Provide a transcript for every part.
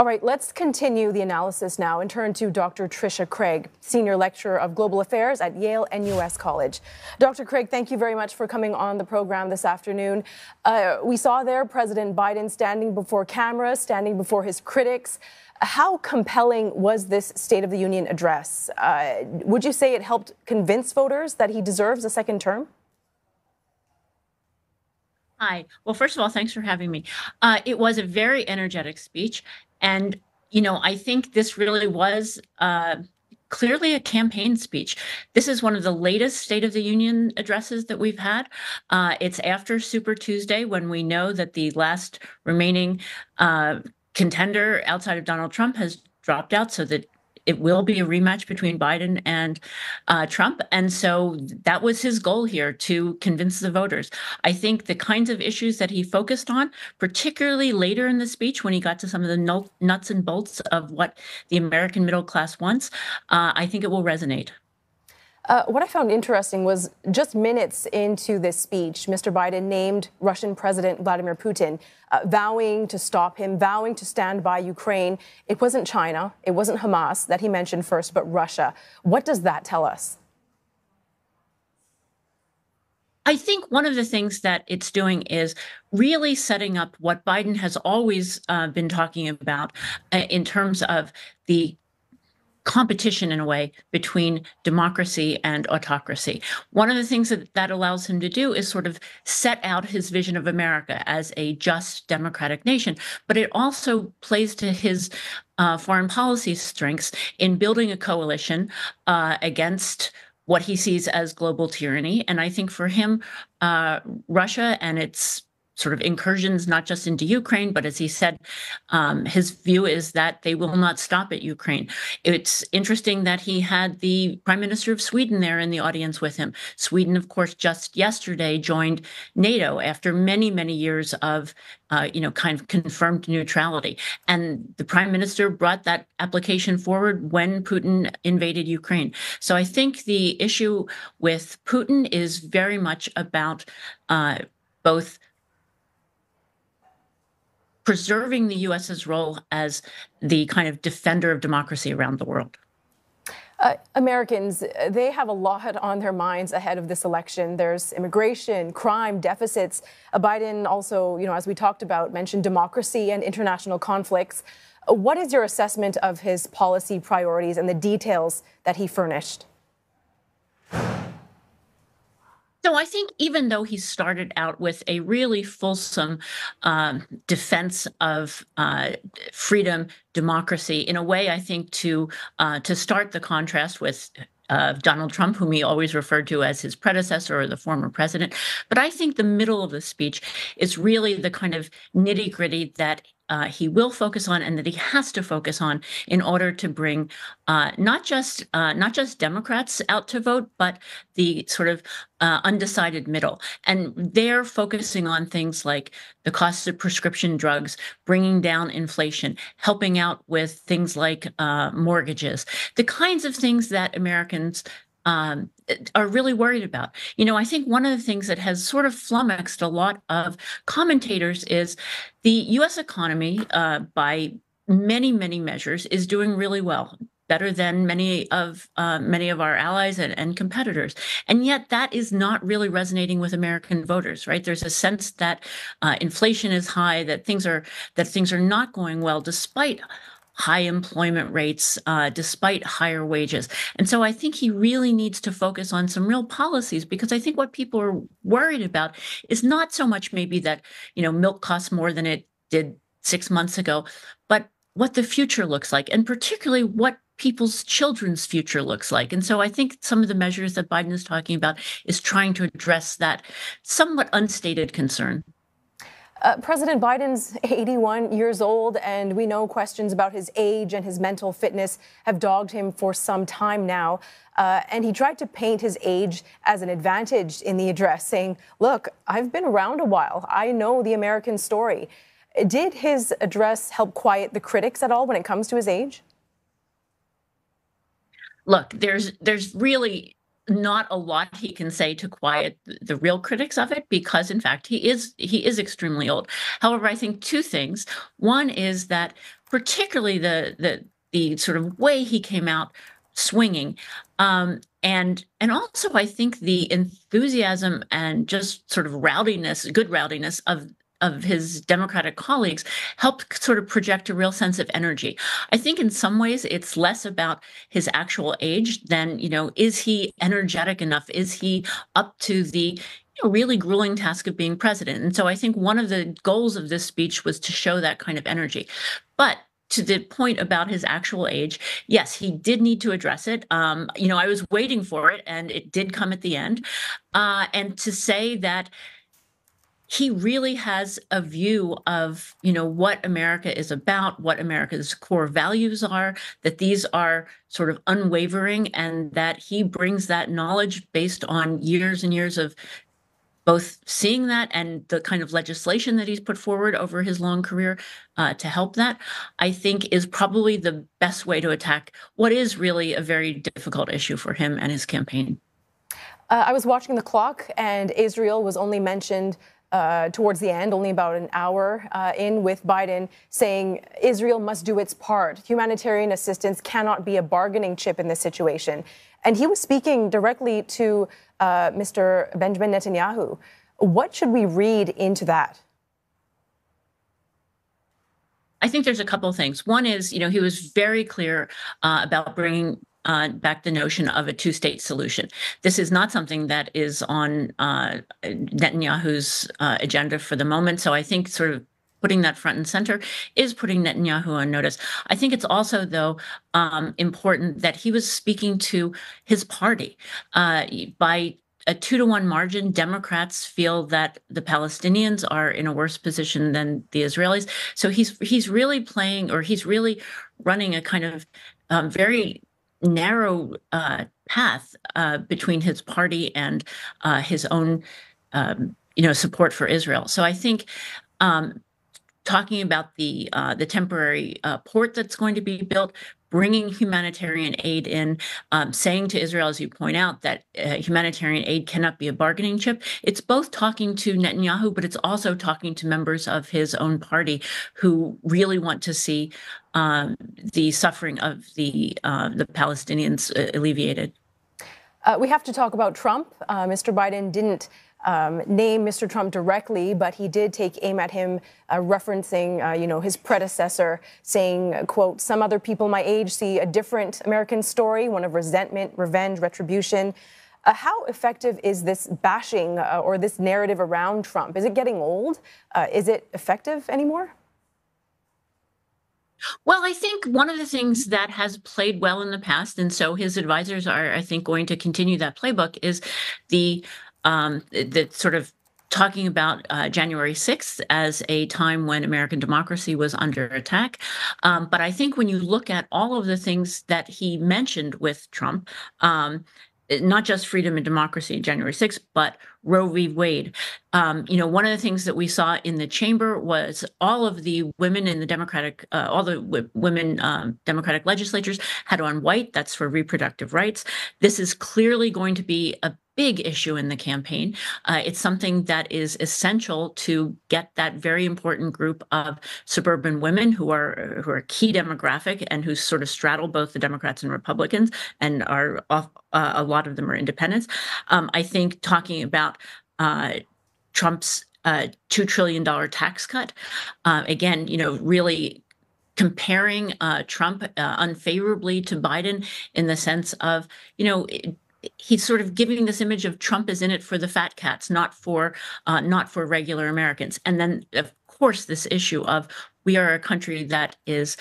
All right, let's continue the analysis now and turn to Dr. Trisha Craig, Senior Lecturer of Global Affairs at Yale-NUS College. Dr. Craig, thank you very much for coming on the program this afternoon. We saw there President Biden standing before cameras, standing before his critics. How compelling was this State of the Union address? Would you say it helped convince voters that he deserves a second term? Hi. Well, first of all, thanks for having me. It was a very energetic speech. And, I think this really was clearly a campaign speech. This is one of the latest State of the Union addresses that we've had. It's after Super Tuesday, when we know that the last remaining contender outside of Donald Trump has dropped out, so that it will be a rematch between Biden and Trump. And so that was his goal here, to convince the voters. I think the kinds of issues that he focused on, particularly later in the speech when he got to some of the nuts and bolts of what the American middle class wants, I think it will resonate. What I found interesting was just minutes into this speech, Mr. Biden named Russian President Vladimir Putin, vowing to stop him, vowing to stand by Ukraine. It wasn't China, it wasn't Hamas that he mentioned first, but Russia. What does that tell us? I think one of the things that it's doing is really setting up what Biden has always been talking about in terms of the competition, in a way, between democracy and autocracy. One of the things that allows him to do is sort of set out his vision of America as a just democratic nation, but it also plays to his foreign policy strengths in building a coalition against what he sees as global tyranny. And I think for him, Russia and its sort of incursions, not just into Ukraine, but as he said, his view is that they will not stop at Ukraine. It's interesting that he had the Prime Minister of Sweden there in the audience with him. Sweden, of course, just yesterday joined NATO after many, many years of, kind of confirmed neutrality. And the Prime Minister brought that application forward when Putin invaded Ukraine. So I think the issue with Putin is very much about both preserving the U.S.'s role as the kind of defender of democracy around the world. Americans, they have a lot on their minds ahead of this election. There's immigration, crime, deficits. Biden also, as we talked about, mentioned democracy and international conflicts. What is your assessment of his policy priorities and the details that he furnished? So I think even though he started out with a really fulsome defense of freedom, democracy, in a way, I think to start the contrast with Donald Trump, whom he always referred to as his predecessor or the former president. But I think the middle of the speech is really the kind of nitty-gritty that he will focus on and that he has to focus on in order to bring not just Democrats out to vote, but the sort of undecided middle. And they're focusing on things like the costs of prescription drugs, bringing down inflation, helping out with things like mortgages, the kinds of things that Americans are really worried about. I think one of the things that has sort of flummoxed a lot of commentators is the U.S. economy, by many, many measures, is doing really well, better than many of our allies and competitors. And yet that is not really resonating with American voters, right? There's a sense that inflation is high, that things are not going well, despite high employment rates, despite higher wages. And so I think he really needs to focus on some real policies, because I think what people are worried about is not so much maybe that, milk costs more than it did 6 months ago, but what the future looks like, and particularly what people's children's future looks like. And so I think some of the measures that Biden is talking about is trying to address that somewhat unstated concern. President Biden's 81 years old, and we know questions about his age and his mental fitness have dogged him for some time now. And he tried to paint his age as an advantage in the address, saying, look, I've been around a while. I know the American story. Did his address help quiet the critics at all when it comes to his age? Look, there's really not a lot he can say to quiet the real critics of it, because in fact he is extremely old. However, I think two things. One is that particularly the sort of way he came out swinging. And also, I think the enthusiasm and just sort of rowdiness, good rowdiness of his Democratic colleagues helped sort of project a real sense of energy. I think in some ways it's less about his actual age than, is he energetic enough? Is he up to the really grueling task of being president? And so I think one of the goals of this speech was to show that kind of energy. But to the point about his actual age, yes, he did need to address it. I was waiting for it, and it did come at the end. And to say that he really has a view of, what America is about, what America's core values are, that these are sort of unwavering, and that he brings that knowledge based on years and years of both seeing that and the kind of legislation that he's put forward over his long career to help that, I think is probably the best way to attack what is really a very difficult issue for him and his campaign. I was watching the clock, and Israel was only mentioned towards the end, only about an hour in, with Biden saying Israel must do its part. Humanitarian assistance cannot be a bargaining chip in this situation. And he was speaking directly to Mr. Benjamin Netanyahu. What should we read into that? I think there's a couple of things. One is, he was very clear about bringing back the notion of a two-state solution. This is not something that is on Netanyahu's agenda for the moment. So I think sort of putting that front and center is putting Netanyahu on notice. I think it's also, though, important that he was speaking to his party. By a 2-to-1 margin, Democrats feel that the Palestinians are in a worse position than the Israelis. So he's really playing, or he's really running a kind of very narrow path between his party and his own, support for Israel. So I think talking about the temporary port that's going to be built, bringing humanitarian aid in, saying to Israel, as you point out, that humanitarian aid cannot be a bargaining chip. It's both talking to Netanyahu, but it's also talking to members of his own party who really want to see the suffering of the Palestinians alleviated. We have to talk about Trump. Mr. Biden didn't name Mr. Trump directly, but he did take aim at him, referencing, his predecessor, saying, quote, "Some other people my age see a different American story, one of resentment, revenge, retribution." How effective is this bashing or this narrative around Trump? Is it getting old? Is it effective anymore? Well, I think one of the things that has played well in the past, and so his advisors are, I think, going to continue that playbook, is the sort of talking about January 6th as a time when American democracy was under attack. But I think when you look at all of the things that he mentioned with Trump, not just freedom and democracy, January 6th, but Roe v. Wade. One of the things that we saw in the chamber was all of the women in the Democratic, Democratic legislatures had on white. That's for reproductive rights. This is clearly going to be a big issue in the campaign. It's something that is essential to get that very important group of suburban women who are a key demographic and who sort of straddle both the Democrats and Republicans, and are a lot of them are independents. I think talking about Trump's $2 trillion tax cut, again, really comparing Trump unfavorably to Biden in the sense of, he's sort of giving this image of Trump is in it for the fat cats, not for regular Americans. And then, of course, this issue of we are a country that is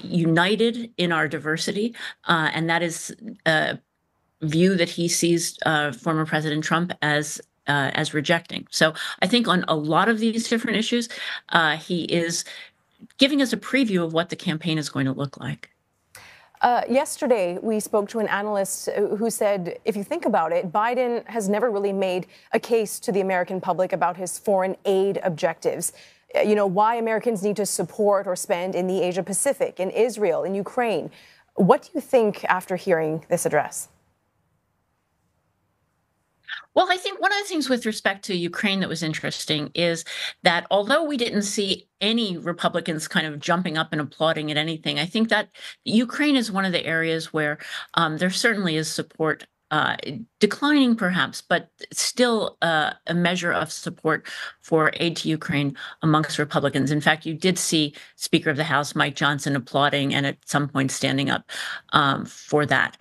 united in our diversity, and that is a view that he sees former President Trump as rejecting. So I think on a lot of these different issues, he is giving us a preview of what the campaign is going to look like. Yesterday, we spoke to an analyst who said, if you think about it, Biden has never really made a case to the American public about his foreign aid objectives. Why Americans need to support or spend in the Asia Pacific, in Israel, in Ukraine. What do you think after hearing this address? Well, I think one of the things with respect to Ukraine that was interesting is that although we didn't see any Republicans kind of jumping up and applauding at anything, I think that Ukraine is one of the areas where there certainly is support, declining perhaps, but still a measure of support for aid to Ukraine amongst Republicans. In fact, you did see Speaker of the House Mike Johnson applauding and at some point standing up for that.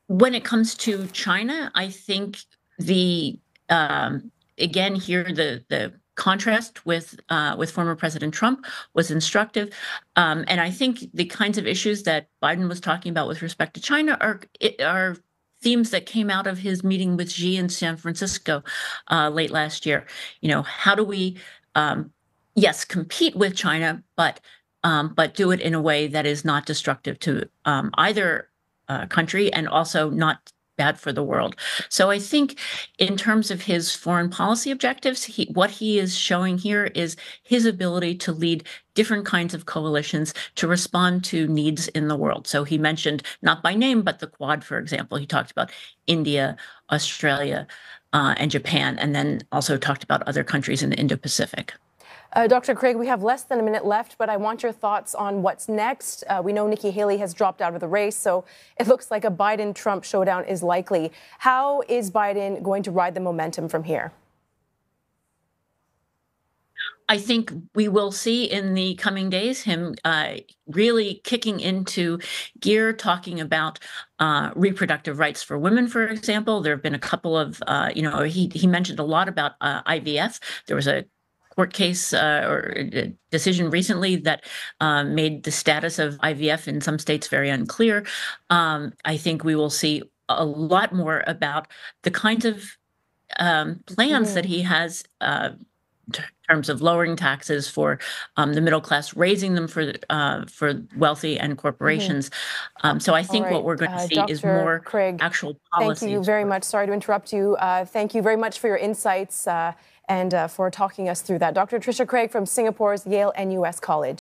When it comes to China, I think the again here the contrast with former President Trump was instructive, and I think the kinds of issues that Biden was talking about with respect to China are themes that came out of his meeting with Xi in San Francisco late last year. You know, how do we yes, compete with China, but do it in a way that is not destructive to either country and also not bad for the world. So I think in terms of his foreign policy objectives, what he is showing here is his ability to lead different kinds of coalitions to respond to needs in the world. So he mentioned, not by name, but the Quad, for example. He talked about India, Australia, and Japan, and then also talked about other countries in the Indo-Pacific. Dr. Craig, we have less than a minute left, but I want your thoughts on what's next. We know Nikki Haley has dropped out of the race, so it looks like a Biden-Trump showdown is likely. How is Biden going to ride the momentum from here? I think we will see in the coming days him really kicking into gear, talking about reproductive rights for women, for example. There have been a couple of, he mentioned a lot about IVF. There was a court case or a decision recently that made the status of IVF in some states very unclear. I think we will see a lot more about the kinds of plans that he has in terms of lowering taxes for the middle class, raising them for wealthy and corporations. So I think what we're going to see Dr. is more Craig, actual policies. Thank you very much. Sorry to interrupt you. Thank you very much for your insights and for talking us through that. Dr. Trisha Craig from Singapore's Yale-NUS College.